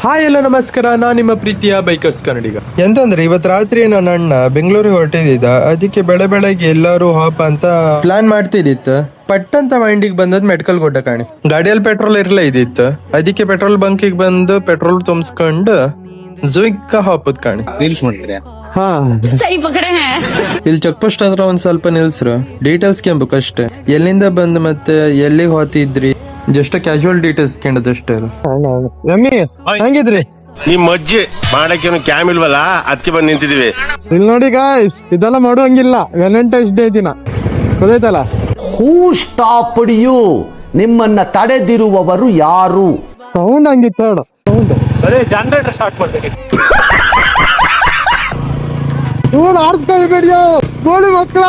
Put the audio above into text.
Hi ಎಲ್ಲ ನಮಸ್ಕಾರ, ನಾನು ನಿಮ್ಮ ಪ್ರೀತಿಯ ಬೈಕರ್ಸ್ ಕನ್ನಡಿಗ. ಎಂತಂದ್ರೆ ಇವತ್ತು ರಾತ್ರಿ ನನ್ನ ಅಣ್ಣ ಬೆಂಗಳೂರಿಗೆ ಹೊರಟಿದ್ದ. ಅದಕ್ಕೆ ಬೆಳಗ್ಗೆ ಎಲ್ಲರೂ ಹಾಪ್ ಅಂತ ಪ್ಲಾನ್ ಮಾಡ್ತಿದ್ದಿತ್ತು. ಪಟ್ಟಂತ ಮೈಂಡಿಗೆ ಬಂದದ್ ಮೆಡಿಕಲ್ ಗೊಡ್ಡ ಕಾಣಿ. ಗಾಡಿಯಲ್ಲಿ ಪೆಟ್ರೋಲ್ ಇರ್ಲೇ ಇದ್ದಿತ್ತು. ಅದಕ್ಕೆ ಪೆಟ್ರೋಲ್ ಬಂಕಿಗೆ ಬಂದು ಪೆಟ್ರೋಲ್ ತುಂಬಿಸ್ಕೊಂಡು ಜುಯ್ಕ ಹಾಪದ್ ಕಾಣಿ. ರೀಲ್ಸ್ ಮಾಡ್ತೀರಾ? ಇಲ್ಲಿ ಚೆಕ್ ಪೋಸ್ಟ್ ಹತ್ರ ಒಂದ್ ಸ್ವಲ್ಪ ನಿಲ್ಸ್ರು, ಡೀಟೇಲ್ಸ್ ಕೇಳ್ಬೇಕು ಅಷ್ಟೇ. ಎಲ್ಲಿಂದ ಬಂದ್ ಮತ್ತೆ ಎಲ್ಲಿಗೆ ಹೋತಿದ್ರಿ, ಜಸ್ಟ್ ಕ್ಯಾಶುವಲ್ ಡೀಟೇಲ್ಸ್ ಕೇಳದಷ್ಟೇ. ಹೆಂಗಿದ್ರಿ? ನಿಮ್ ಅಜ್ಜಿ ಮಾಡಕ್ಕೇನು ಕ್ಯಾಮ್ ಇಲ್ವಲ್ಲ, ಅದಕ್ಕೆ ಬಂದು ನಿಂತಿದೀವಿ. ಇಲ್ಲಿ ನೋಡಿ ಗಾಯ್ಸ್, ಇದೆಲ್ಲ ಮಾಡುವಂಗಿಲ್ಲ. ವ್ಯಾಲೆಂಟೈನ್ಸ್ ಡೇ ದಿನ ಗೊತ್ತಾಯ್ತಲ್ಲ. ಹೂ ಸ್ಟಾಪ್ಡ್ ಯು? ನಿಮ್ಮನ್ನ ತಡೆದಿರುವವರು ಯಾರು? ಸೌಂಡ್ ಹಂಗಿತ್ತು ನೋಡು. ಸೌಂಡ್ ಅದೇ ಜನರೇಟರ್ ಸ್ಟಾರ್ಟ್ ಮಾಡ್ತೀನಿ. ಆರ್ಸ್ಕೊಳ್ಬೇಡಿಯೋ ಗೋಳಿ ಮಕ್ಕಳ.